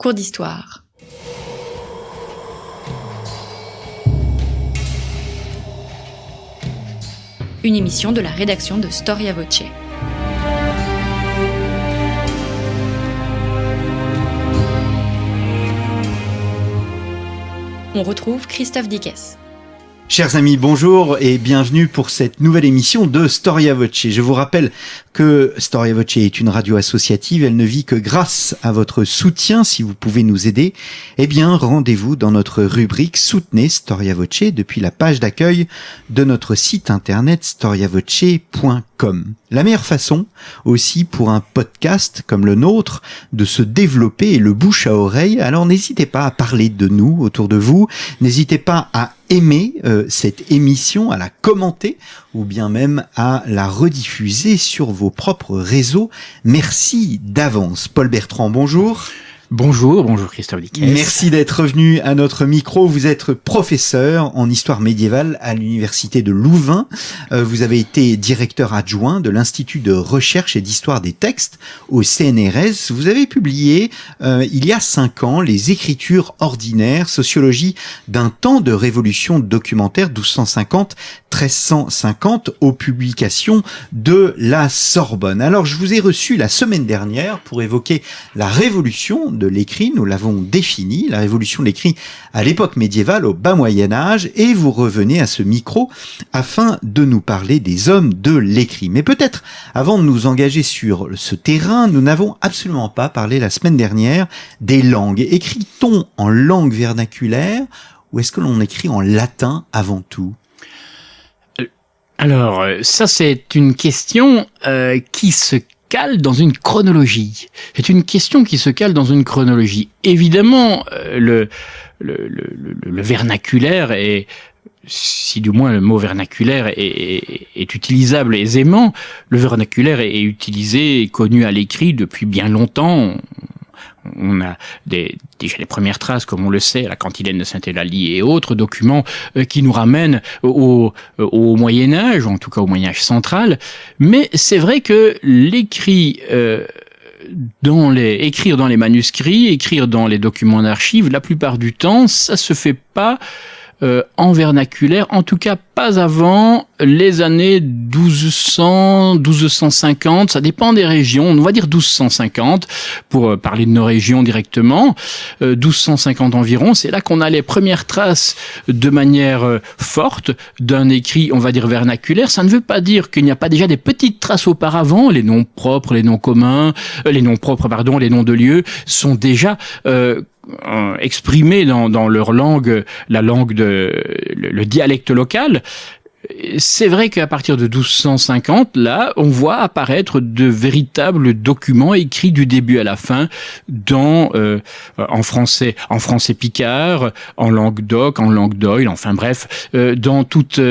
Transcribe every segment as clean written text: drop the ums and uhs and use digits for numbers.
Cours d'histoire. Une émission de la rédaction de Storia Voce. On retrouve Christophe Dickès. Chers amis, bonjour et bienvenue pour cette nouvelle émission de Storia Voce. Je vous rappelle que Storia Voce est une radio associative, elle ne vit que grâce à votre soutien. Si vous pouvez nous aider, eh bien rendez-vous dans notre rubrique Soutenez Storia Voce depuis la page d'accueil de notre site internet storiavoce.com. La meilleure façon aussi pour un podcast comme le nôtre de se développer est le bouche à oreille. Alors n'hésitez pas à parler de nous autour de vous, n'hésitez pas à aimer cette émission, à la commenter ou bien même à la rediffuser sur vos propres réseaux. Merci d'avance. Paul Bertrand, bonjour. Bonjour Christophe Dickès. Merci d'être venu à notre micro. Vous êtes professeur en histoire médiévale à l'université de Louvain. Vous avez été directeur adjoint de l'Institut de recherche et d'histoire des textes au CNRS. Vous avez publié il y a 5 ans les Écritures ordinaires, sociologie d'un temps de révolution documentaire 1250-1350 aux publications de la Sorbonne. Alors je vous ai reçu la semaine dernière pour évoquer la révolution de l'écrit, nous l'avons défini, la révolution de l'écrit à l'époque médiévale, au bas Moyen-Âge, et vous revenez à ce micro afin de nous parler des hommes de l'écrit. Mais peut-être, avant de nous engager sur ce terrain, nous n'avons absolument pas parlé la semaine dernière des langues. Écrit-on en langue vernaculaire ou est-ce que l'on écrit en latin avant tout ? Alors, ça c'est une question qui se cale dans une chronologie. C'est une question qui se cale dans une chronologie. Évidemment, le vernaculaire est, si du moins le mot vernaculaire est utilisable aisément, le vernaculaire est utilisé et connu à l'écrit depuis bien longtemps. On a déjà les premières traces, comme on le sait, la cantilène de Saint-Eulalie et autres documents qui nous ramènent au Moyen-Âge, en tout cas au Moyen-Âge central. Mais c'est vrai que écrire dans les manuscrits, écrire dans les documents d'archives, la plupart du temps, ça se fait pas en vernaculaire, en tout cas pas avant les années 1200, 1250, ça dépend des régions, on va dire 1250 pour parler de nos régions directement, 1250 environ, c'est là qu'on a les premières traces de manière forte d'un écrit, on va dire vernaculaire. Ça ne veut pas dire qu'il n'y a pas déjà des petites traces auparavant, les noms propres, les noms communs, les noms de lieux sont déjà exprimés dans leur langue, la langue le dialecte local. C'est vrai qu'à partir de 1250, là, on voit apparaître de véritables documents écrits du début à la fin en français picard, en Languedoc, en langue d'Oil, enfin bref, dans toutes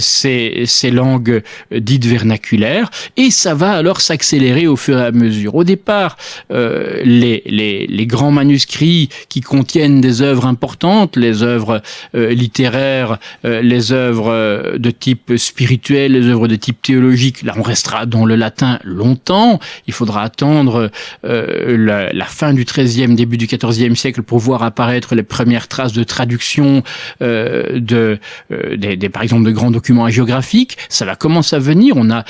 ces langues dites vernaculaires, et ça va alors s'accélérer au fur et à mesure. Au départ, les grands manuscrits qui contiennent des œuvres importantes, les œuvres littéraires, les œuvres de type spirituel, les œuvres de type théologique, là on restera dans le latin longtemps. Il faudra attendre la fin du XIIIe, début du XIVe siècle pour voir apparaître les premières traces de traduction par exemple de grands documents géographiques. Ça va commencer à venir. On a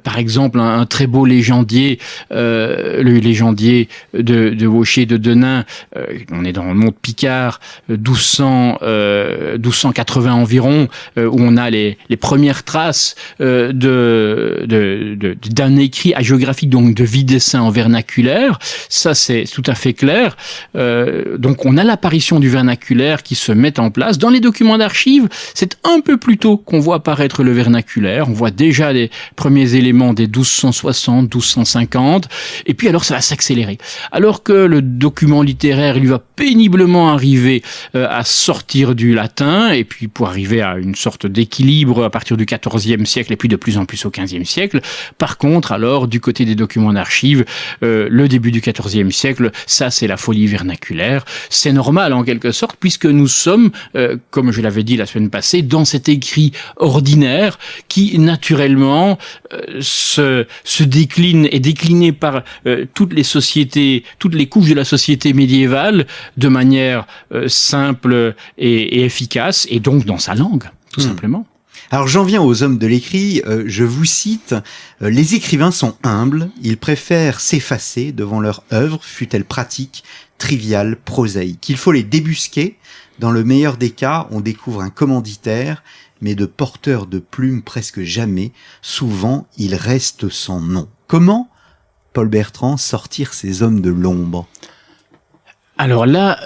par exemple un très beau légendier, le légendier de Vaucher de Denain. On est dans le monde Picard, 1280 environ, où on a les premières traces d'un écrit hagiographique, donc de vies-dessins en vernaculaire. Ça, c'est tout à fait clair. Donc, on a l'apparition du vernaculaire qui se met en place. Dans les documents d'archives, c'est un peu plus tôt qu'on voit apparaître le vernaculaire. On voit déjà les premiers éléments des 1260, 1250. Et puis, alors, ça va s'accélérer. Alors que le document littéraire, il va péniblement arriver à sortir du latin, et puis pour arriver à une sorte d'équilibre douloureux à partir du XIVe siècle et puis de plus en plus au XVe siècle. Par contre, alors, du côté des documents d'archives, le début du XIVe siècle, ça c'est la folie vernaculaire. C'est normal en quelque sorte puisque nous sommes, comme je l'avais dit la semaine passée, dans cet écrit ordinaire qui naturellement se décline, est décliné par toutes les sociétés, toutes les couches de la société médiévale de manière simple et efficace, et donc dans sa langue, tout simplement. Alors j'en viens aux hommes de l'écrit, je vous cite, les écrivains sont humbles, ils préfèrent s'effacer devant leur œuvre, fût-elle pratique, triviale, prosaïque. Il faut les débusquer, dans le meilleur des cas, on découvre un commanditaire, mais de porteur de plumes presque jamais, souvent il reste sans nom. Comment, Paul Bertrand, sortir ces hommes de l'ombre ? Alors là,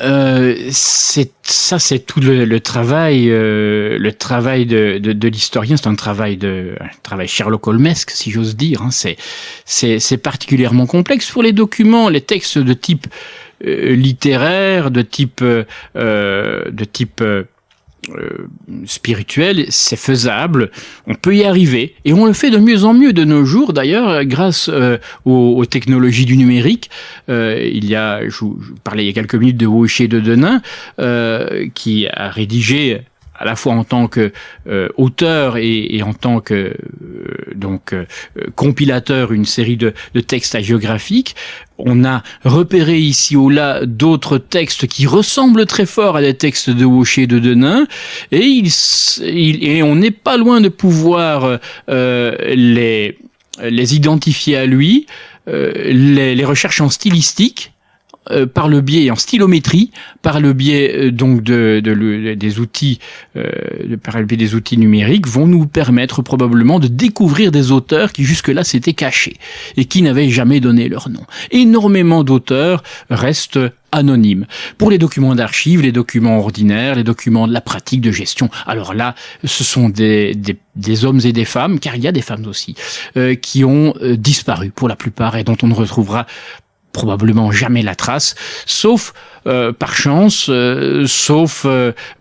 c'est tout le travail de l'historien. C'est un travail Sherlock Holmesque, si j'ose dire. Hein. C'est particulièrement complexe pour les documents, les textes de type littéraire, de type spirituel, c'est faisable, on peut y arriver, et on le fait de mieux en mieux de nos jours d'ailleurs grâce aux technologies du numérique. Je vous parlais il y a quelques minutes de Waucher de Denain, qui a rédigé à la fois en tant que auteur et en tant que compilateur une série de textes hagiographiques. On a repéré ici ou là d'autres textes qui ressemblent très fort à des textes de Waucher de Denain, et on n'est pas loin de pouvoir les identifier à lui. Les recherches en stylistique, par le biais, en stylométrie, par le biais donc des outils, par le biais des outils numériques, vont nous permettre probablement de découvrir des auteurs qui jusque-là s'étaient cachés et qui n'avaient jamais donné leur nom. Énormément d'auteurs restent anonymes. Pour les documents d'archives, les documents ordinaires, les documents de la pratique de gestion, alors là, ce sont des hommes et des femmes, car il y a des femmes aussi, qui ont disparu pour la plupart et dont on ne retrouvera probablement jamais la trace, sauf par chance, sauf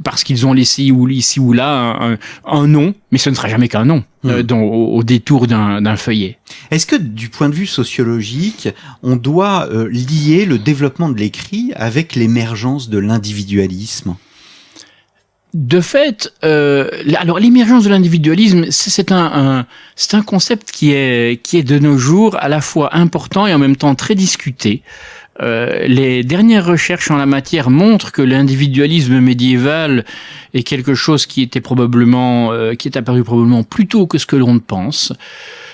parce qu'ils ont laissé ici ou là un nom, mais ce ne sera jamais qu'un nom au détour d'un feuillet. Est-ce que du point de vue sociologique, on doit lier le développement de l'écrit avec l'émergence de l'individualisme ? De fait, alors l'émergence de l'individualisme, c'est un concept qui est de nos jours à la fois important et en même temps très discuté. Les dernières recherches en la matière montrent que l'individualisme médiéval est quelque chose qui est apparu probablement plus tôt que ce que l'on ne pense.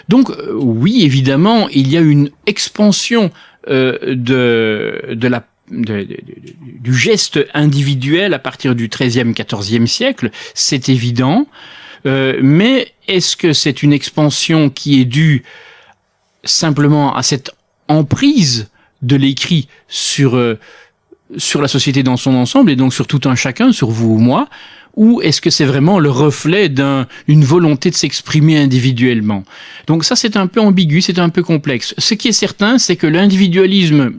Donc oui, évidemment, il y a une expansion du geste individuel à partir du XIIIe, XIVe siècle, c'est évident. Mais est-ce que c'est une expansion qui est due simplement à cette emprise de l'écrit sur la société dans son ensemble et donc sur tout un chacun, sur vous ou moi, ou est-ce que c'est vraiment le reflet d'une volonté de s'exprimer individuellement ? Donc ça, c'est un peu ambigu, c'est un peu complexe. Ce qui est certain, c'est que l'individualisme,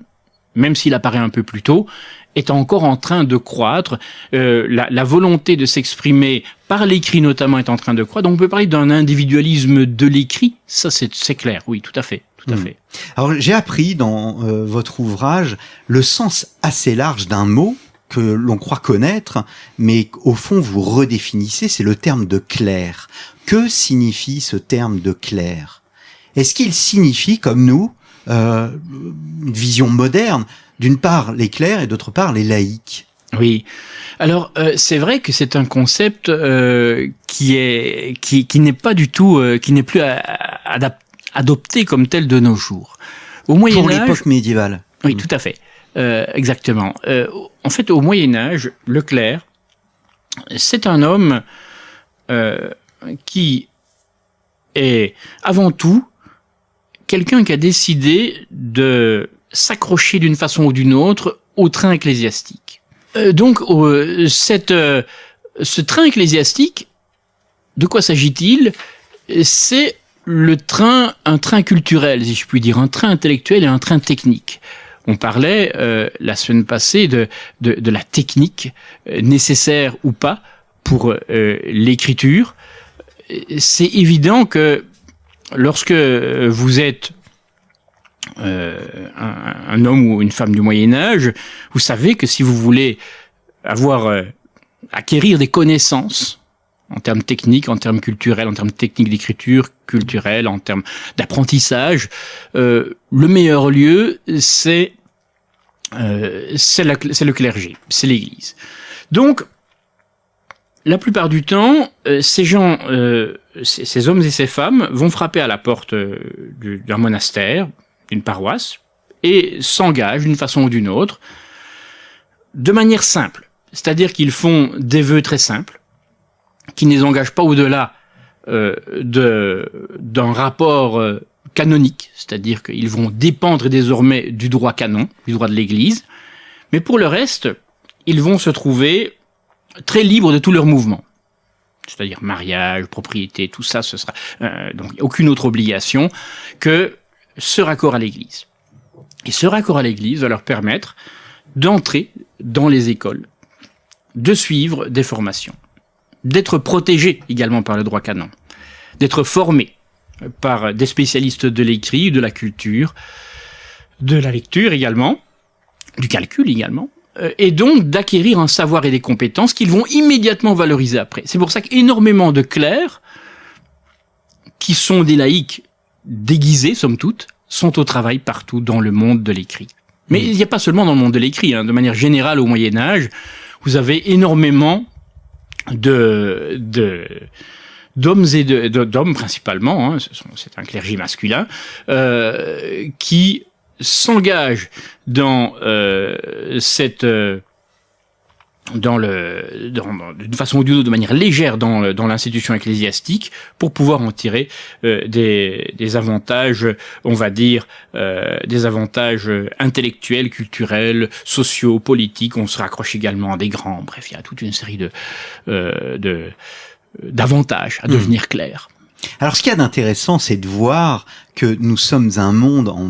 même s'il apparaît un peu plus tôt, est encore en train de croître. La volonté de s'exprimer par l'écrit notamment est en train de croître. Donc on peut parler d'un individualisme de l'écrit, ça c'est clair, oui, tout à fait. Tout à fait. Alors j'ai appris dans votre ouvrage le sens assez large d'un mot que l'on croit connaître, mais au fond vous redéfinissez, c'est le terme de clerc. Que signifie ce terme de clerc ? Est-ce qu'il signifie, comme nous, une vision moderne, d'une part les clercs et d'autre part les laïcs? Oui. Alors c'est vrai que c'est un concept qui n'est pas du tout, qui n'est plus adopté comme tel de nos jours. Au Moyen Âge, pour l'époque médiévale. Oui, tout à fait. Exactement. En fait, au Moyen Âge, le clerc, c'est un homme qui est avant tout quelqu'un qui a décidé de s'accrocher d'une façon ou d'une autre au train ecclésiastique. Donc, ce train ecclésiastique, de quoi s'agit-il ? C'est un train culturel, si je puis dire, un train intellectuel et un train technique. On parlait la semaine passée de la technique nécessaire ou pas pour l'écriture. c'est évident que lorsque vous êtes un homme ou une femme du Moyen-Âge, vous savez que si vous voulez acquérir des connaissances en termes techniques, en termes culturels, en termes techniques d'écriture culturelle, en termes d'apprentissage, le meilleur lieu, c'est le clergé, c'est l'Église. Donc, la plupart du temps, ces gens, ces hommes et ces femmes vont frapper à la porte d'un monastère, d'une paroisse, et s'engagent d'une façon ou d'une autre, de manière simple. C'est-à-dire qu'ils font des vœux très simples, qui ne les engagent pas au-delà d'un rapport canonique, c'est-à-dire qu'ils vont dépendre désormais du droit canon, du droit de l'Église, mais pour le reste, ils vont se trouver très libres de tous leurs mouvements. C'est-à-dire mariage, propriété, tout ça, ce sera donc aucune autre obligation que ce raccord à l'Église. Et ce raccord à l'Église va leur permettre d'entrer dans les écoles, de suivre des formations, d'être protégés également par le droit canon, d'être formés par des spécialistes de l'écrit, de la culture, de la lecture également, du calcul également, et donc d'acquérir un savoir et des compétences qu'ils vont immédiatement valoriser après. C'est pour ça qu'énormément de clercs, qui sont des laïcs déguisés, somme toute, sont au travail partout dans le monde de l'écrit. Mais il n'y a pas seulement dans le monde de l'écrit, de manière générale au Moyen-Âge, vous avez énormément d'hommes et d'hommes principalement, c'est un clergé masculin, qui s'engagent dans d'une façon ou d'une autre, de manière légère dans l'institution ecclésiastique, pour pouvoir en tirer des avantages, on va dire, des avantages intellectuels, culturels, sociaux, politiques. On se raccroche également à des grands. Bref, il y a toute une série d'avantages à devenir clerc. Alors, ce qu'il y a d'intéressant, c'est de voir que nous sommes dans un monde en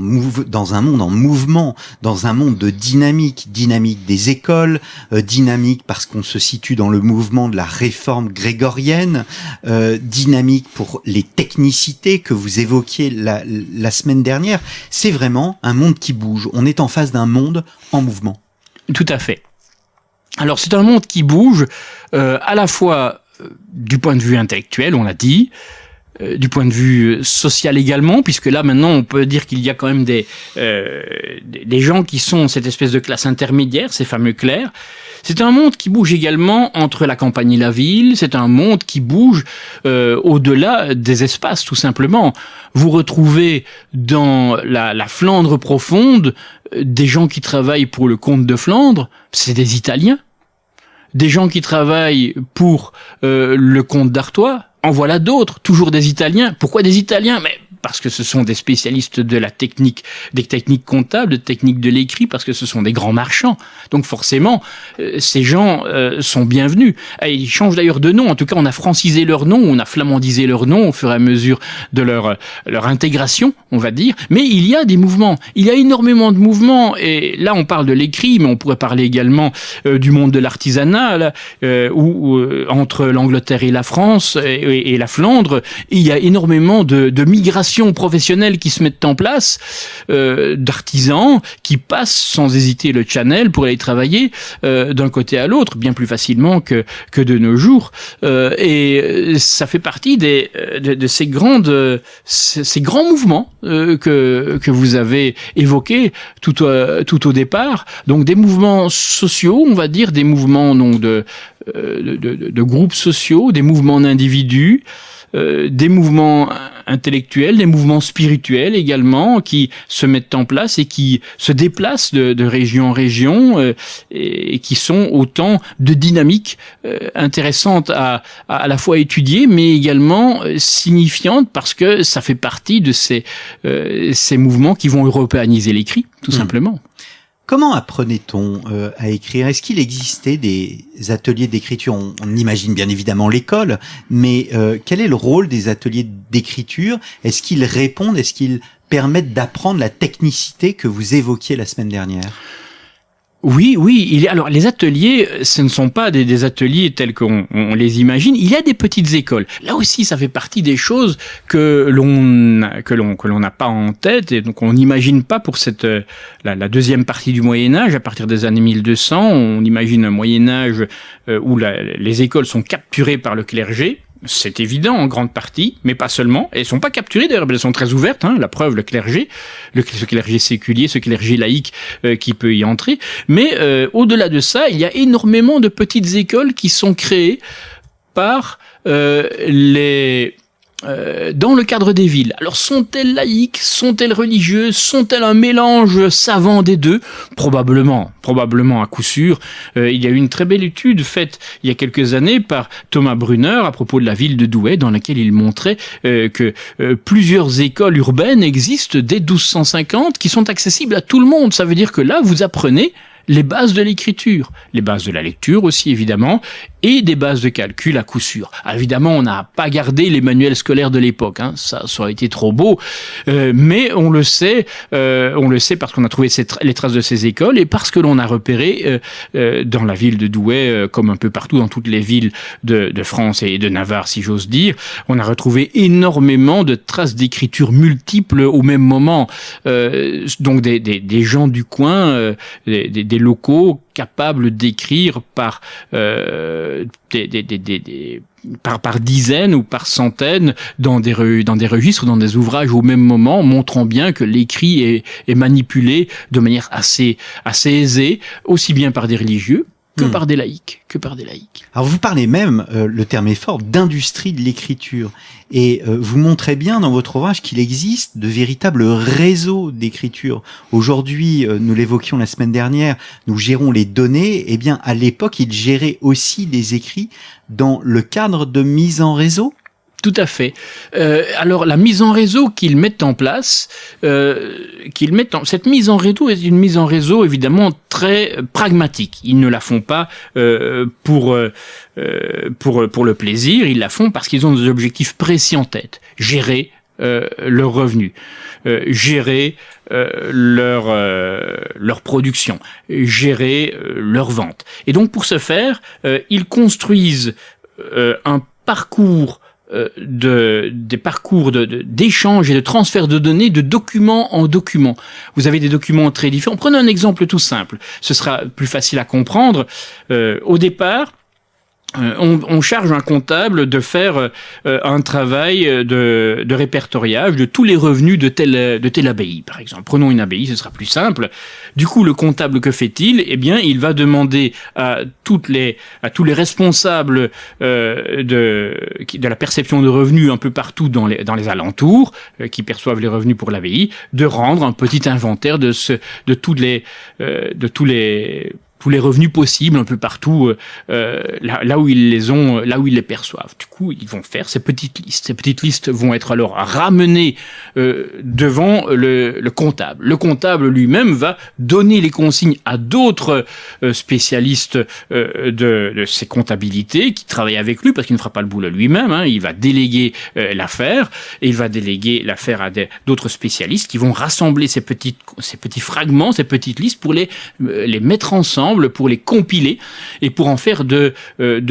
mouvement, dans un monde de dynamique des écoles, dynamique parce qu'on se situe dans le mouvement de la réforme grégorienne, dynamique pour les technicités que vous évoquiez la semaine dernière. C'est vraiment un monde qui bouge. On est en face d'un monde en mouvement. Tout à fait. Alors, c'est un monde qui bouge, à la fois du point de vue intellectuel, on l'a dit, du point de vue social également, puisque là maintenant on peut dire qu'il y a quand même des gens qui sont cette espèce de classe intermédiaire, ces fameux clercs. C'est un monde qui bouge également entre la campagne et la ville, c'est un monde qui bouge au-delà des espaces tout simplement. Vous retrouvez dans la Flandre profonde des gens qui travaillent pour le comte de Flandre, c'est des Italiens. Des gens qui travaillent pour le comte d'Artois, en voilà d'autres, toujours des Italiens. Pourquoi des Italiens? Mais parce que ce sont des spécialistes de la technique, des techniques comptables, des techniques de l'écrit, parce que ce sont des grands marchands. Donc forcément, ces gens sont bienvenus. Et ils changent d'ailleurs de nom. En tout cas, on a francisé leur nom, on a flamandisé leur nom au fur et à mesure de leur intégration, on va dire. Mais il y a des mouvements. Il y a énormément de mouvements. Et là, on parle de l'écrit, mais on pourrait parler également du monde de l'artisanat, là, où entre l'Angleterre et la France et la Flandre, il y a énormément de migrations professionnels qui se mettent en place, d'artisans qui passent sans hésiter le Channel pour aller travailler d'un côté à l'autre, bien plus facilement que de nos jours. Et ça fait partie de ces grands mouvements que vous avez évoqués tout au départ. Donc des mouvements sociaux, on va dire, des mouvements donc de groupes sociaux, des mouvements d'individus, des mouvements intellectuels, des mouvements spirituels également qui se mettent en place et qui se déplacent de région en région et qui sont autant de dynamiques intéressantes à la fois étudier mais également signifiantes parce que ça fait partie de ces mouvements qui vont européaniser l'écrit, tout simplement. Comment apprenait-on à écrire? Est-ce qu'il existait des ateliers d'écriture? On imagine bien évidemment l'école, mais quel est le rôle des ateliers d'écriture? Est-ce qu'ils répondent, est-ce qu'ils permettent d'apprendre la technicité que vous évoquiez la semaine dernière? Oui, alors les ateliers, ce ne sont pas des ateliers tels qu'on les imagine. Il y a des petites écoles. Là aussi, ça fait partie des choses que l'on n'a pas en tête et donc on n'imagine pas pour la deuxième partie du Moyen Âge. À partir des années 1200, on imagine un Moyen Âge où les écoles sont capturées par le clergé. C'est évident en grande partie, mais pas seulement. Elles sont pas capturées d'ailleurs, elles sont très ouvertes. La preuve, le clergé, ce clergé séculier, ce clergé laïque qui peut y entrer. Mais au-delà de ça, il y a énormément de petites écoles qui sont créées par dans le cadre des villes. Alors sont-elles laïques, sont-elles religieuses, sont-elles un mélange savant des deux? Probablement à coup sûr. Il y a eu une très belle étude faite il y a quelques années par Thomas Brunner à propos de la ville de Douai, dans laquelle il montrait que plusieurs écoles urbaines existent dès 1250 qui sont accessibles à tout le monde. Ça veut dire que là, vous apprenez les bases de l'écriture, les bases de la lecture aussi évidemment, et des bases de calcul à coup sûr. Alors, évidemment, on n'a pas gardé les manuels scolaires de l'époque, ça aurait été trop beau, mais on le sait parce qu'on a trouvé les traces de ces écoles et parce que l'on a repéré dans la ville de Douai, comme un peu partout dans toutes les villes de France et de Navarre, si j'ose dire, on a retrouvé énormément de traces d'écriture multiples au même moment. Donc des gens du coin, des locaux capables d'écrire par dizaines ou par centaines dans des registres, dans des ouvrages au même moment, montrant bien que l'écrit est manipulé de manière assez aisée, aussi bien par des religieux que par des laïcs. Alors vous parlez même, le terme est fort, d'industrie de l'écriture. Et vous montrez bien dans votre ouvrage qu'il existe de véritables réseaux d'écriture. Aujourd'hui, nous l'évoquions la semaine dernière, nous gérons les données. Eh bien, à l'époque, ils géraient aussi des écrits dans le cadre de mise en réseau. Tout à fait. Alors la mise en réseau qu'ils mettent en place, cette mise en réseau est une mise en réseau évidemment très pragmatique. Ils ne la font pas pour le plaisir, ils la font parce qu'ils ont des objectifs précis en tête. Gérer leurs revenus, gérer leur production, gérer leurs ventes. Et donc pour ce faire, ils construisent un parcours des parcours d'échange et de transfert de données de document en document. Vous avez des documents très différents. Prenez un exemple tout simple. Ce sera plus facile à comprendre. Au départ, on charge un comptable de faire un travail de répertoriage de tous les revenus de telle abbaye, par exemple. Prenons une abbaye, ce sera plus simple. Du coup, le comptable, que fait-il? Eh bien, il va demander à tous les responsables de la perception de revenus un peu partout dans les alentours, qui perçoivent les revenus pour l'abbaye, de rendre un petit inventaire de tous les revenus possibles un peu partout, là où ils les perçoivent. Du coup, ils vont faire ces petites listes. Ces petites listes vont être alors ramenées devant le comptable. Le comptable lui-même va donner les consignes à d'autres spécialistes de ces comptabilités qui travaillent avec lui, parce qu'il ne fera pas le boulot lui-même. Il va déléguer l'affaire, et il va déléguer l'affaire à d'autres spécialistes qui vont rassembler ces petits fragments, ces petites listes pour les mettre ensemble, pour les compiler et pour en faire de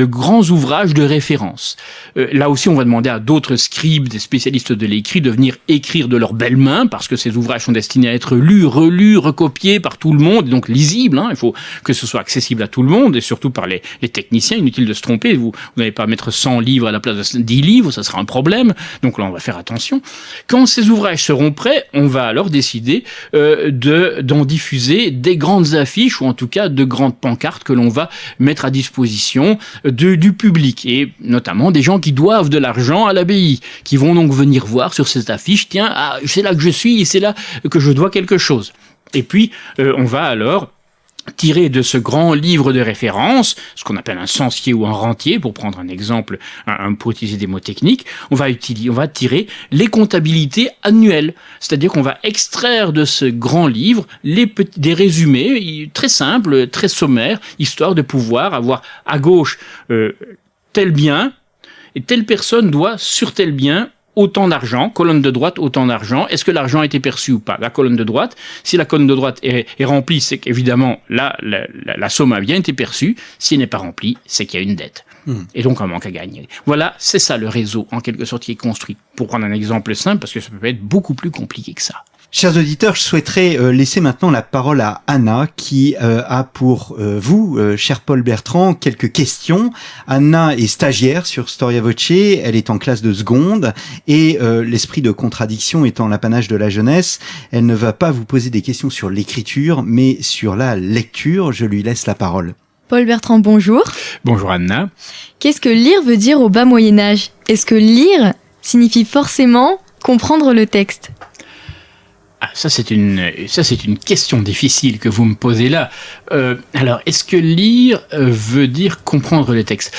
grands ouvrages de référence. Là aussi, on va demander à d'autres scribes, des spécialistes de l'écrit, de venir écrire de leurs belles mains, parce que ces ouvrages sont destinés à être lus, relus, recopiés par tout le monde, et donc lisibles. Il faut que ce soit accessible à tout le monde, et surtout par les techniciens. Inutile de se tromper, vous n'allez pas mettre 100 livres à la place de 10 livres, ça sera un problème. Donc là, on va faire attention. Quand ces ouvrages seront prêts, on va alors décider d'en diffuser des grandes affiches, ou en tout cas de grandes pancartes que l'on va mettre à disposition du public, et notamment des gens qui doivent de l'argent à l'abbaye, qui vont donc venir voir sur cette affiche, tiens, c'est là que je suis et c'est là que je dois quelque chose. Et puis, on va alors tirer de ce grand livre de référence, ce qu'on appelle un censier ou un rentier, pour prendre un exemple, pour utiliser des mots techniques, on va tirer les comptabilités annuelles. C'est-à-dire qu'on va extraire de ce grand livre des résumés très simples, très sommaires, histoire de pouvoir avoir à gauche tel bien, et telle personne doit sur tel bien autant d'argent, colonne de droite, autant d'argent. Est-ce que l'argent a été perçu ou pas? La colonne de droite. Si la colonne de droite est remplie, c'est qu'évidemment, là, la somme a bien été perçue. Si elle n'est pas remplie, c'est qu'il y a une dette. Et donc un manque à gagner. Voilà, c'est ça le réseau, en quelque sorte, qui est construit. Pour prendre un exemple simple, parce que ça peut être beaucoup plus compliqué que ça. Chers auditeurs, je souhaiterais laisser maintenant la parole à Anna qui a pour vous, cher Paul Bertrand, quelques questions. Anna est stagiaire sur Storia Voce, elle est en classe de seconde et l'esprit de contradiction étant l'apanage de la jeunesse, elle ne va pas vous poser des questions sur l'écriture mais sur la lecture. Je lui laisse la parole. Paul Bertrand, bonjour. Bonjour Anna. Qu'est-ce que lire veut dire au bas Moyen-Âge? Est-ce que lire signifie forcément comprendre le texte? Ah, ça c'est une question difficile que vous me posez là. Alors, est-ce que lire veut dire comprendre le texte?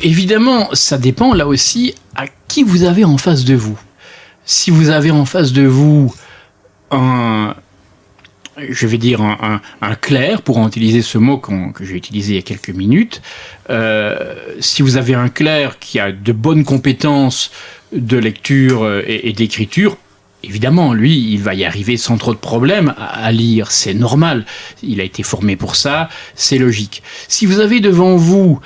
Évidemment, ça dépend là aussi à qui vous avez en face de vous. Si vous avez en face de vous un clerc, pour utiliser ce mot que j'ai utilisé il y a quelques minutes, si vous avez un clerc qui a de bonnes compétences de lecture et d'écriture, évidemment, lui, il va y arriver sans trop de problèmes à lire, c'est normal. Il a été formé pour ça, c'est logique. Si vous avez devant vous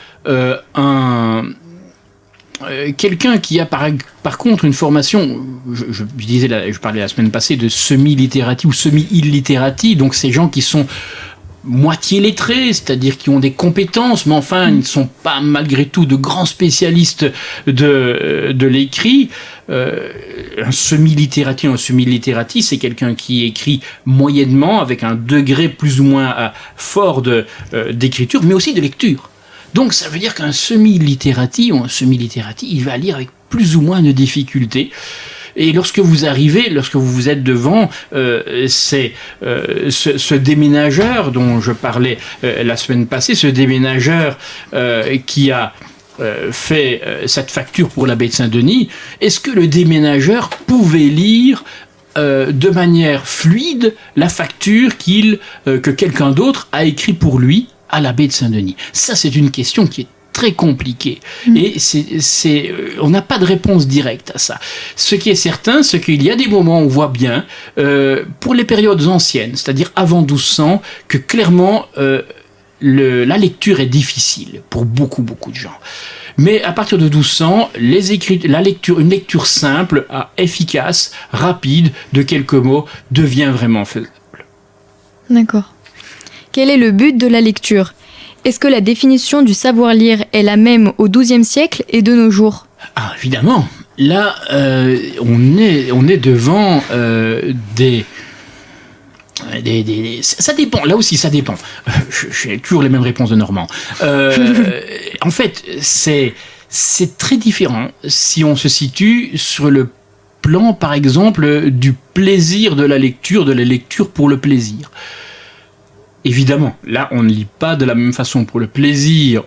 quelqu'un qui a par contre une formation, je parlais la semaine passée de semi-littératie ou semi-illittératie, donc ces gens qui sont moitié lettrés, c'est-à-dire qui ont des compétences, mais enfin, ils ne sont pas malgré tout de grands spécialistes de l'écrit. Un semi-littératie, c'est quelqu'un qui écrit moyennement, avec un degré plus ou moins fort d'écriture, mais aussi de lecture. Donc ça veut dire qu'un semi-littératie ou un semi-littératie, il va lire avec plus ou moins de difficulté. Et lorsque vous vous êtes devant ce déménageur dont je parlais la semaine passée, ce déménageur qui a fait cette facture pour l'abbaye de Saint-Denis, est-ce que le déménageur pouvait lire de manière fluide la facture que quelqu'un d'autre a écrite pour lui à l'abbaye de Saint-Denis? Ça, c'est une question qui est très compliquée. Et on n'a pas de réponse directe à ça. Ce qui est certain, c'est qu'il y a des moments où on voit bien, pour les périodes anciennes, c'est-à-dire avant 1200, que clairement la lecture est difficile pour beaucoup de gens. Mais à partir de 1200, une lecture simple, efficace, rapide, de quelques mots, devient vraiment faisable. D'accord. Quel est le but de la lecture? Est-ce que la définition du savoir-lire est la même au XIIe siècle et de nos jours? Ah, évidemment. Là, on est devant ça dépend. Là aussi, ça dépend. J'ai toujours les mêmes réponses de Normand. En fait, c'est très différent si on se situe sur le plan, par exemple, du plaisir de la lecture pour le plaisir. Évidemment, là, on ne lit pas de la même façon pour le plaisir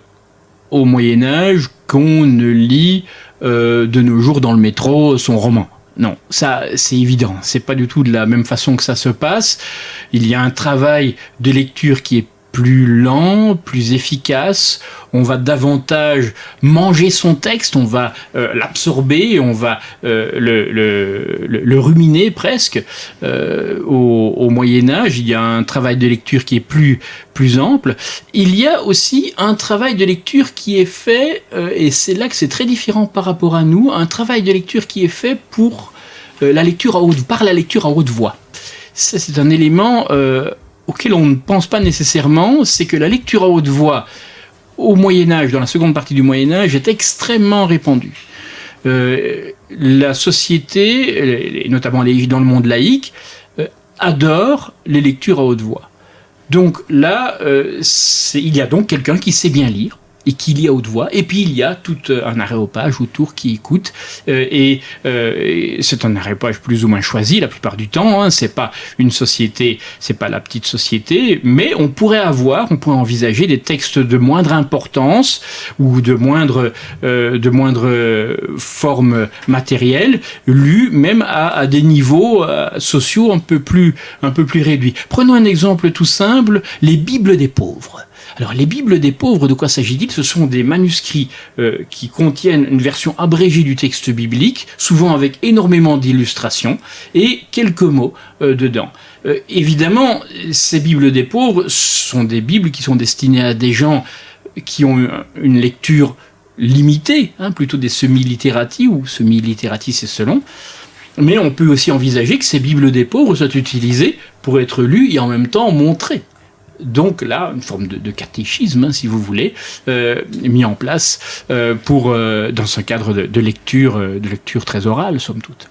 au Moyen-Âge qu'on ne lit de nos jours dans le métro son roman. Non, ça, c'est évident. C'est pas du tout de la même façon que ça se passe. Il y a un travail de lecture qui est plus lent, plus efficace. On va davantage manger son texte, on va l'absorber, on va le ruminer presque. Au Moyen-Âge, il y a un travail de lecture qui est plus ample. Il y a aussi un travail de lecture qui est fait, et c'est là que c'est très différent par rapport à nous, un travail de lecture qui est fait pour la lecture à haute voix. Ça, c'est un élément auquel on ne pense pas nécessairement, c'est que la lecture à haute voix au Moyen-Âge, dans la seconde partie du Moyen-Âge, est extrêmement répandue. La société, et notamment dans le monde laïque, adore les lectures à haute voix. Donc là, il y a donc quelqu'un qui sait bien lire et qui lit à haute voix, et puis il y a tout un aréopage autour qui écoute, et c'est un aréopage plus ou moins choisi la plupart du temps, hein. C'est pas une société, c'est pas la petite société, mais on pourrait envisager des textes de moindre importance ou de moindre forme matérielle, lus même à des niveaux sociaux un peu plus réduits. Prenons un exemple tout simple, les Bibles des pauvres. Alors les Bibles des pauvres, de quoi s'agit-il? Ce sont des manuscrits qui contiennent une version abrégée du texte biblique, souvent avec énormément d'illustrations et quelques mots dedans. Évidemment, ces Bibles des pauvres sont des Bibles qui sont destinées à des gens qui ont une lecture limitée, plutôt des semi-litterati, ou semi-litterati c'est selon. Mais on peut aussi envisager que ces Bibles des pauvres soient utilisées pour être lues et en même temps montrées. Donc là, une forme de catéchisme, si vous voulez, mis en place dans un cadre de lecture très orale, somme toute.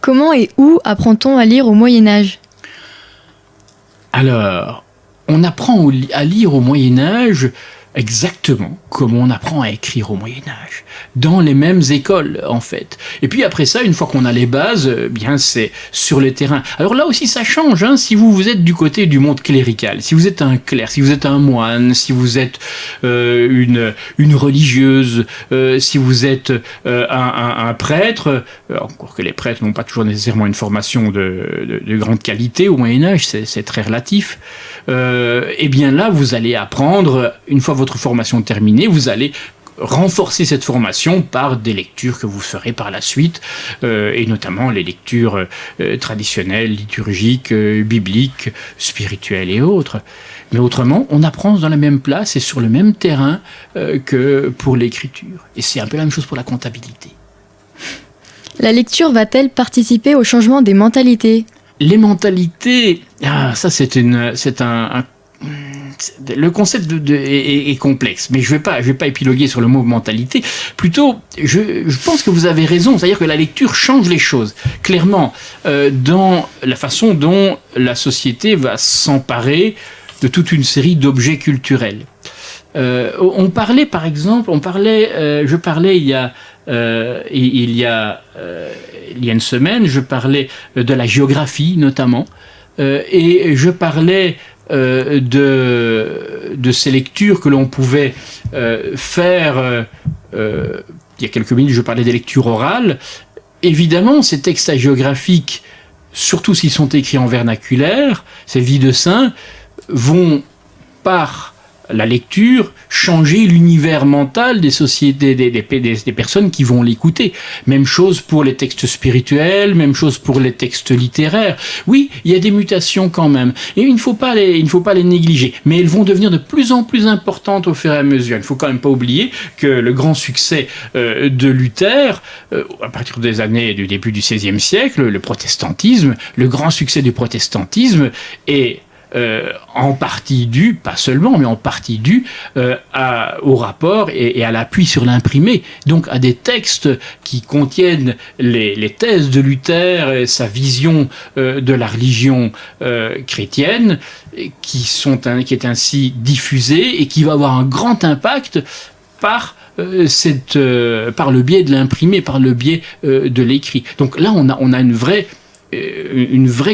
Comment et où apprend-on à lire au Moyen-Âge ? Alors, on apprend à lire au Moyen-Âge exactement comme on apprend à écrire au Moyen-Âge, dans les mêmes écoles en fait. Et puis après ça, une fois qu'on a les bases, bien c'est sur le terrain. Alors là aussi ça change, si vous êtes du côté du monde clérical, si vous êtes un clerc, si vous êtes un moine, si vous êtes une religieuse, si vous êtes un prêtre, encore que les prêtres n'ont pas toujours nécessairement une formation de grande qualité au Moyen-Âge, c'est très relatif. Et bien là, vous allez apprendre, une fois votre formation terminée, vous allez renforcer cette formation par des lectures que vous ferez par la suite, et notamment les lectures traditionnelles, liturgiques, bibliques, spirituelles et autres. Mais autrement, on apprend dans la même place et sur le même terrain que pour l'écriture. Et c'est un peu la même chose pour la comptabilité. La lecture va-t-elle participer au changement des mentalités ? Les mentalités, le concept est complexe, mais je vais pas épiloguer sur le mot mentalité. Plutôt, je pense que vous avez raison, c'est-à-dire que la lecture change les choses. Clairement, dans la façon dont la société va s'emparer de toute une série d'objets culturels. Je parlais il y a une semaine, je parlais de la géographie notamment, et je parlais de ces lectures que l'on pouvait faire. Il y a quelques minutes, je parlais des lectures orales. Évidemment, ces textes hagiographiques, surtout s'ils sont écrits en vernaculaire, ces vies de saints, vont par la lecture changer l'univers mental des sociétés, des personnes qui vont l'écouter. Même chose pour les textes spirituels, même chose pour les textes littéraires. Oui, il y a des mutations quand même, et il ne faut pas les négliger. Mais elles vont devenir de plus en plus importantes au fur et à mesure. Il ne faut quand même pas oublier que le grand succès de Luther, à partir du début du XVIe siècle, le protestantisme, le grand succès du protestantisme est en partie dû, pas seulement, mais en partie dû au rapport et à l'appui sur l'imprimé, donc à des textes qui contiennent les thèses de Luther et sa vision de la religion chrétienne, qui est ainsi diffusée et qui va avoir un grand impact par le biais de l'imprimé, par le biais de l'écrit. Donc là, on a une vraie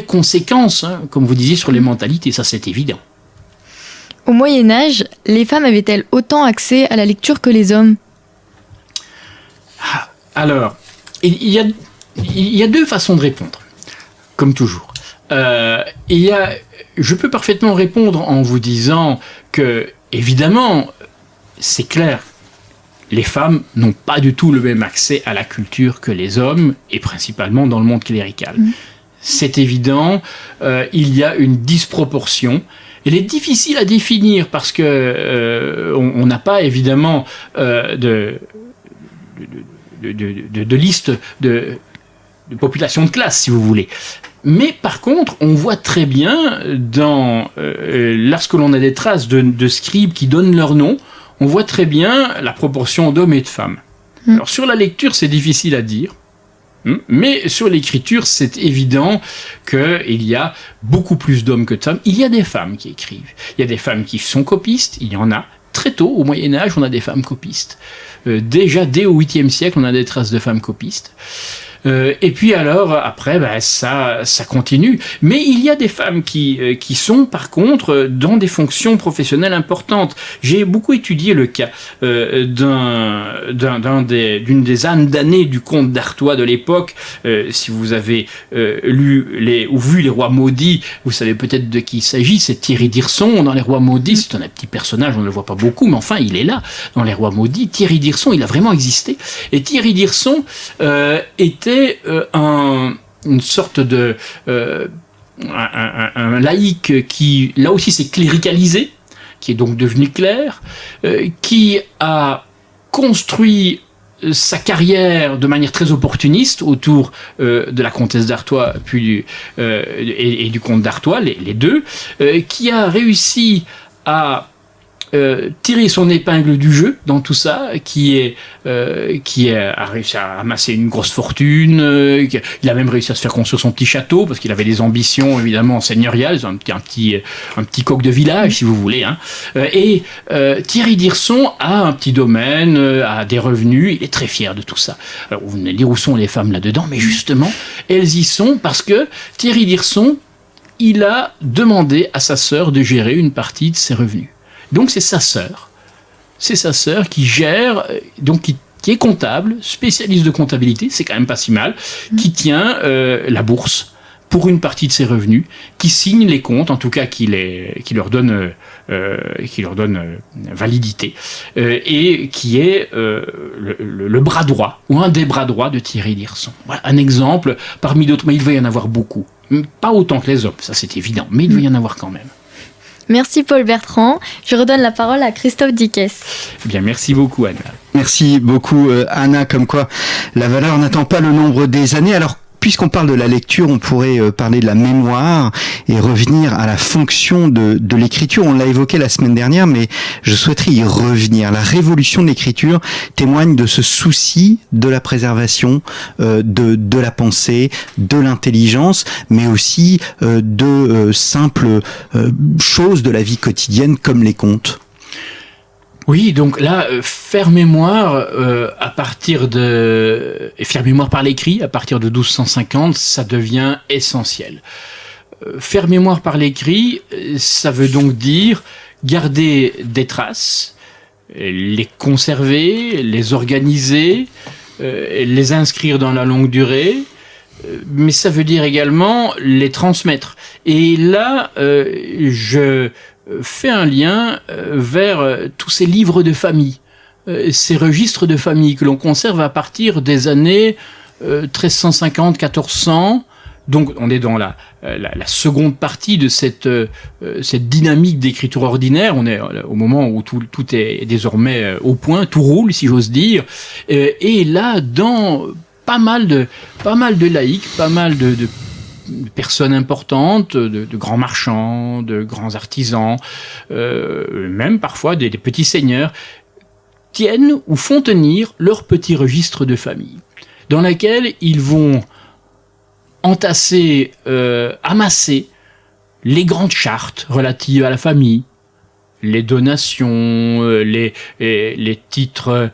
conséquence, comme vous disiez, sur les mentalités, ça c'est évident. Au Moyen-Âge, les femmes avaient-elles autant accès à la lecture que les hommes ? Alors, il y a deux façons de répondre, comme toujours. Je peux parfaitement répondre en vous disant que, évidemment, c'est clair, les femmes n'ont pas du tout le même accès à la culture que les hommes, et principalement dans le monde clérical. C'est évident, il y a une disproportion. Elle est difficile à définir parce que on n'a pas évidemment de liste de population de classe, si vous voulez. Mais par contre, on voit très bien, lorsque l'on a des traces de scribes qui donnent leur nom, on voit très bien la proportion d'hommes et de femmes. Alors sur la lecture, c'est difficile à dire, mais sur l'écriture, c'est évident qu'il y a beaucoup plus d'hommes que de femmes. Il y a des femmes qui écrivent, il y a des femmes qui sont copistes, il y en a. Très tôt, au Moyen-Âge, on a des femmes copistes. Déjà, dès au 8e siècle, on a des traces de femmes copistes. Et puis alors, après, ça continue. Mais il y a des femmes qui sont, par contre, dans des fonctions professionnelles importantes. J'ai beaucoup étudié le cas d'une des âmes damnées du conte d'Artois de l'époque. Si vous avez lu ou vu Les Rois Maudits, vous savez peut-être de qui il s'agit. C'est Thierry d'Hirson dans Les Rois Maudits. C'est un petit personnage, on ne le voit pas beaucoup, mais enfin, il est là dans Les Rois Maudits. Thierry d'Hirson, il a vraiment existé. Et Thierry d'Hirson était une sorte de un laïc qui, là aussi, s'est cléricalisé, qui est donc devenu clerc, qui a construit sa carrière de manière très opportuniste autour de la comtesse d'Artois puis et du comte d'Artois, les deux, qui a réussi à tirer son épingle du jeu dans tout ça, qui a réussi à amasser une grosse fortune, il a même réussi à se faire construire son petit château parce qu'il avait des ambitions évidemment seigneuriales, un petit coq de village si vous voulez, hein. Et Thierry d'Hirson a un petit domaine, a des revenus, il est très fier de tout ça. Alors vous venez dire où sont les femmes là-dedans, mais justement elles y sont parce que Thierry d'Hirson, il a demandé à sa sœur de gérer une partie de ses revenus. Donc c'est sa sœur qui gère, donc qui est comptable, spécialiste de comptabilité, c'est quand même pas si mal, qui tient la bourse pour une partie de ses revenus, qui signe les comptes, en tout cas qui leur donne validité, et qui est le bras droit ou un des bras droits de Thierry d'Hirson. Voilà un exemple parmi d'autres, mais il va y en avoir beaucoup, pas autant que les hommes, ça c'est évident, mais il va y en avoir quand même. Merci Paul Bertrand. Je redonne la parole à Christophe Dickès. Bien, merci beaucoup Anna. Merci beaucoup Anna, comme quoi la valeur n'attend pas le nombre des années. Alors, puisqu'on parle de la lecture, on pourrait parler de la mémoire et revenir à la fonction de l'écriture. On l'a évoqué la semaine dernière, mais je souhaiterais y revenir. La révolution de l'écriture témoigne de ce souci de la préservation de la pensée, de l'intelligence, mais aussi de simples choses de la vie quotidienne comme les contes. Oui, donc là, faire mémoire faire mémoire par l'écrit à partir de 1250, ça devient essentiel. Faire mémoire par l'écrit, ça veut donc dire garder des traces, les conserver, les organiser, les inscrire dans la longue durée, mais ça veut dire également les transmettre. Et là, je fait un lien vers tous ces livres de famille, ces registres de famille que l'on conserve à partir des années 1350-1400. Donc on est dans la seconde partie de cette dynamique d'écriture ordinaire. On est au moment où tout est désormais au point, tout roule si j'ose dire. Et là, dans pas mal de laïcs, pas mal de personnes importantes, de grands marchands, de grands artisans, même parfois des petits seigneurs, tiennent ou font tenir leur petit registre de famille, dans lequel ils vont amasser les grandes chartes relatives à la famille, les donations, les titres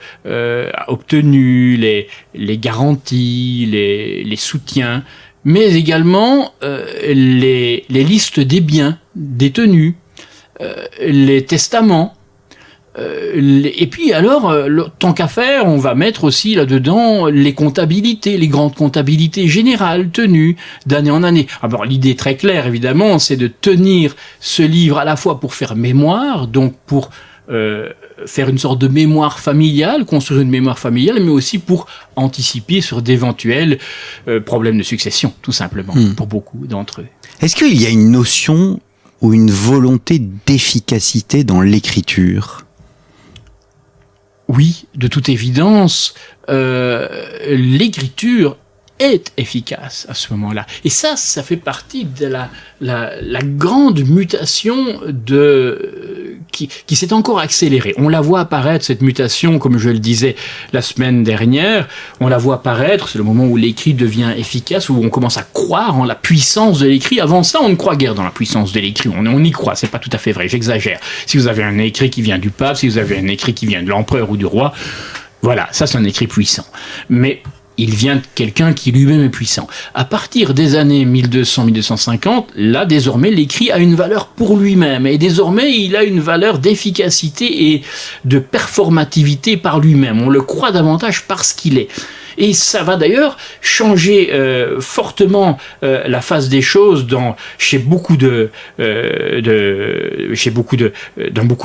obtenus, les garanties, les soutiens, mais également les listes des biens détenus, les testaments. Et puis alors, tant qu'à faire, on va mettre aussi là-dedans les comptabilités, les grandes comptabilités générales tenues d'année en année. Alors l'idée très claire, évidemment, c'est de tenir ce livre à la fois pour faire mémoire, donc pour faire une sorte de mémoire familiale, construire une mémoire familiale, mais aussi pour anticiper sur d'éventuels problèmes de succession, tout simplement, pour beaucoup d'entre eux. Est-ce qu'il y a une notion ou une volonté d'efficacité dans l'écriture ? Oui, de toute évidence, l'écriture est efficace à ce moment-là. Et ça fait partie de la grande mutation qui s'est encore accélérée. On la voit apparaître, cette mutation, comme je le disais la semaine dernière, on la voit apparaître, c'est le moment où l'écrit devient efficace, où on commence à croire en la puissance de l'écrit. Avant ça, on ne croit guère dans la puissance de l'écrit. On y croit, c'est pas tout à fait vrai, j'exagère. Si vous avez un écrit qui vient du pape, si vous avez un écrit qui vient de l'empereur ou du roi, voilà, ça c'est un écrit puissant. Mais il vient de quelqu'un qui lui-même est puissant. À partir des années 1200-1250, là, désormais, l'écrit a une valeur pour lui-même. Et désormais, il a une valeur d'efficacité et de performativité par lui-même. On le croit davantage parce qu'il est. Et ça va d'ailleurs changer fortement la face des choses dans beaucoup de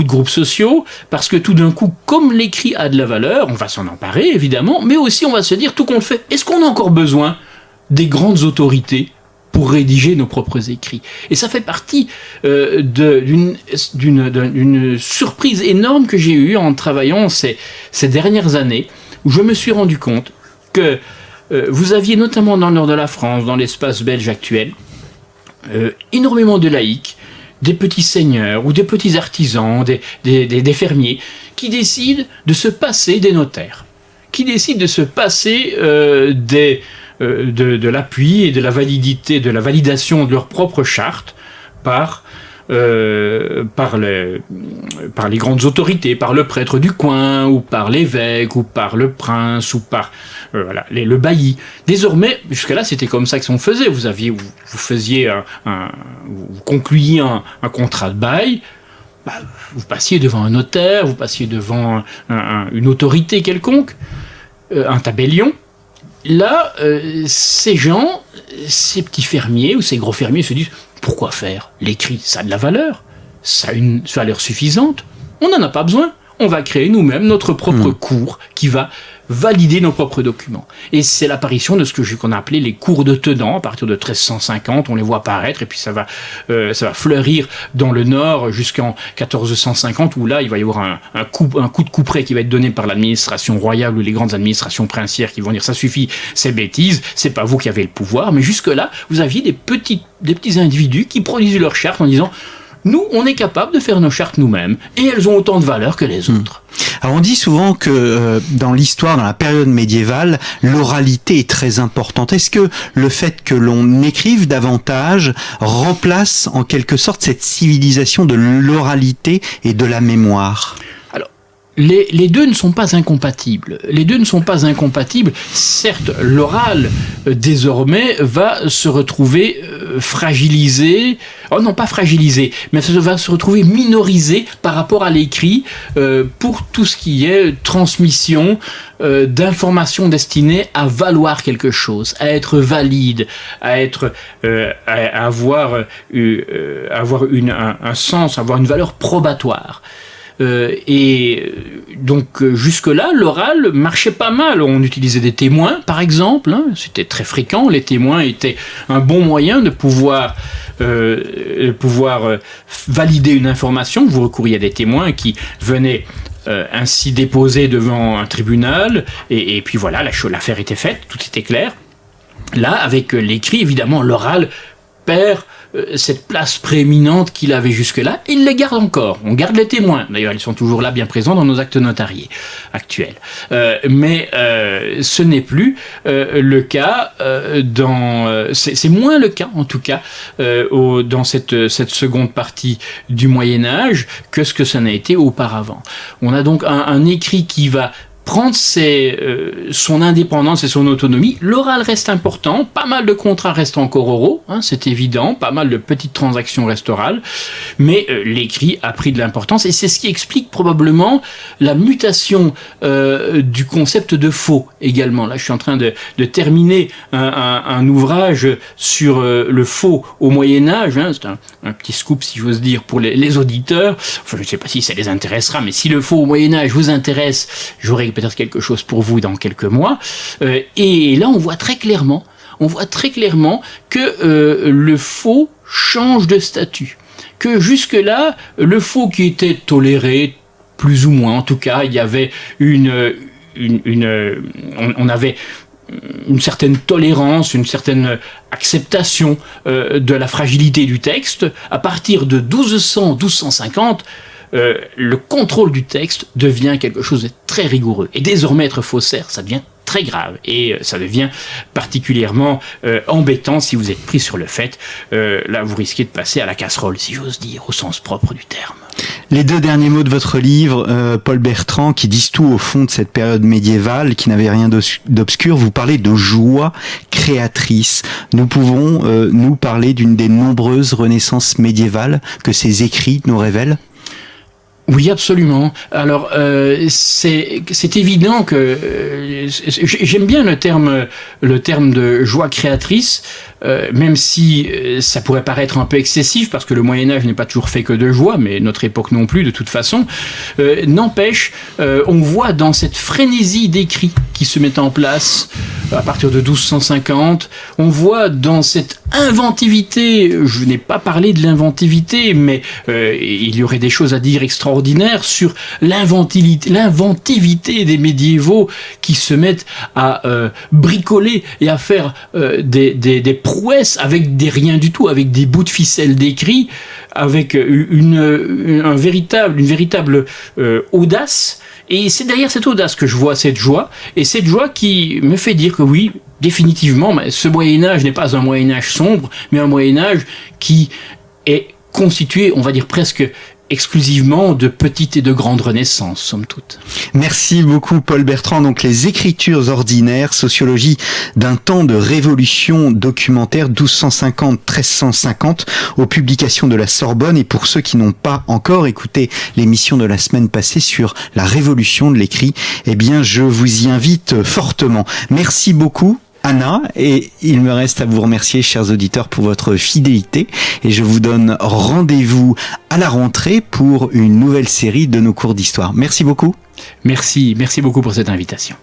groupes sociaux, parce que tout d'un coup, comme l'écrit a de la valeur, on va s'en emparer évidemment, mais aussi on va se dire tout compte fait, est-ce qu'on a encore besoin des grandes autorités pour rédiger nos propres écrits? Et ça fait partie d'une surprise énorme que j'ai eue en travaillant ces dernières années, où je me suis rendu compte que vous aviez notamment dans le nord de la France, dans l'espace belge actuel, énormément de laïcs, des petits seigneurs ou des petits artisans, des fermiers, qui décident de se passer des notaires, qui décident de se passer de l'appui et de la validité, de la validation de leur propre charte par les grandes autorités, par le prêtre du coin, ou par l'évêque, ou par le prince, ou par le bailli. Désormais, jusqu'à-là, c'était comme ça que on faisait. Vous concluiez un contrat de bail, vous passiez devant un notaire, vous passiez devant une autorité quelconque, un tabellion. Là, ces petits fermiers ou ces gros fermiers se disent: pourquoi faire? L'écrit, ça a de la valeur, ça a une valeur suffisante, on n'en a pas besoin, on va créer nous-mêmes notre propre cour qui va valider nos propres documents. Et c'est l'apparition de ce qu'on a appelé les cours de tenants. À partir de 1350, on les voit apparaître, et puis ça va fleurir dans le nord jusqu'en 1450, où là, il va y avoir un coup de couperet qui va être donné par l'administration royale ou les grandes administrations princières qui vont dire: ça suffit, c'est bêtise, c'est pas vous qui avez le pouvoir. Mais jusque-là, vous aviez des petits individus qui produisaient leurs chartes en disant: nous, on est capable de faire nos chartes nous-mêmes, et elles ont autant de valeur que les autres. Alors on dit souvent que dans l'histoire, dans la période médiévale, l'oralité est très importante. Est-ce que le fait que l'on écrive davantage remplace en quelque sorte cette civilisation de l'oralité et de la mémoire ? Les deux ne sont pas incompatibles. Certes, l'oral, désormais, va se retrouver fragilisé. Oh non, pas fragilisé, mais ça va se retrouver minorisé par rapport à l'écrit pour tout ce qui est transmission d'informations destinées à valoir quelque chose, à être valide, à avoir un sens, avoir une valeur probatoire. Et donc jusque-là, l'oral marchait pas mal. On utilisait des témoins, par exemple. C'était très fréquent. Les témoins étaient un bon moyen de pouvoir valider une information. Vous recouriez à des témoins qui venaient ainsi déposer devant un tribunal. Et puis voilà, l'affaire était faite, tout était clair. Là, avec l'écrit, évidemment, l'oral perd cette place prééminente qu'il avait jusque-là. Il les garde encore. On garde les témoins. D'ailleurs, ils sont toujours là, bien présents dans nos actes notariés actuels. Mais ce n'est plus le cas c'est moins le cas, en tout cas, dans cette seconde partie du Moyen-Âge que ce que ça n'a été auparavant. On a donc un écrit qui va prendre son indépendance et son autonomie. L'oral reste important, pas mal de contrats restent encore oraux, c'est évident, pas mal de petites transactions restent orales, mais l'écrit a pris de l'importance, et c'est ce qui explique probablement la mutation du concept de faux également. Là, je suis en train de terminer un ouvrage sur le faux au Moyen-Âge, c'est un petit scoop, si j'ose dire, pour les auditeurs. Enfin, je ne sais pas si ça les intéressera, mais si le faux au Moyen-Âge vous intéresse, j'aurai peut-être quelque chose pour vous dans quelques mois. Et là, on voit très clairement que le faux change de statut. Que jusque-là, le faux qui était toléré, plus ou moins, en tout cas, il y avait on avait une certaine tolérance, une certaine acceptation de la fragilité du texte. À partir de 1200-1250, le contrôle du texte devient quelque chose de très rigoureux. Et désormais, être faussaire, ça devient très grave. Et ça devient particulièrement embêtant si vous êtes pris sur le fait. Là, vous risquez de passer à la casserole, si j'ose dire, au sens propre du terme. Les 2 derniers mots de votre livre, Paul Bertrand, qui disent tout au fond de cette période médiévale, qui n'avait rien d'obscur. Vous parlez de joie créatrice. Nous pouvons nous parler d'une des nombreuses renaissances médiévales que ces écrits nous révèlent? Oui, absolument. Alors, c'est évident que j'aime bien le terme de joie créatrice, même si ça pourrait paraître un peu excessif, parce que le Moyen-Âge n'est pas toujours fait que de joie, mais notre époque non plus, de toute façon. N'empêche, on voit dans cette frénésie d'écrits qui se met en place à partir de 1250, on voit dans cette inventivité, je n'ai pas parlé de l'inventivité, mais il y aurait des choses à dire extraordinaires sur l'inventivité des médiévaux qui se mettent à bricoler et à faire des prouesses avec des rien du tout, avec des bouts de ficelle d'écrits, avec une véritable audace. Et c'est derrière cette audace que je vois cette joie, et cette joie qui me fait dire que oui, définitivement, ce Moyen-Âge n'est pas un Moyen-Âge sombre, mais un Moyen-Âge qui est constitué, on va dire presque exclusivement de petites et de grandes renaissances, somme toute. Merci beaucoup, Paul Bertrand. Donc, les écritures ordinaires, sociologie d'un temps de révolution documentaire 1250-1350 aux publications de la Sorbonne. Et pour ceux qui n'ont pas encore écouté l'émission de la semaine passée sur la révolution de l'écrit, eh bien, je vous y invite fortement. Merci beaucoup, Anna, et il me reste à vous remercier, chers auditeurs, pour votre fidélité, et je vous donne rendez-vous à la rentrée pour une nouvelle série de nos cours d'histoire. Merci beaucoup. Merci beaucoup pour cette invitation.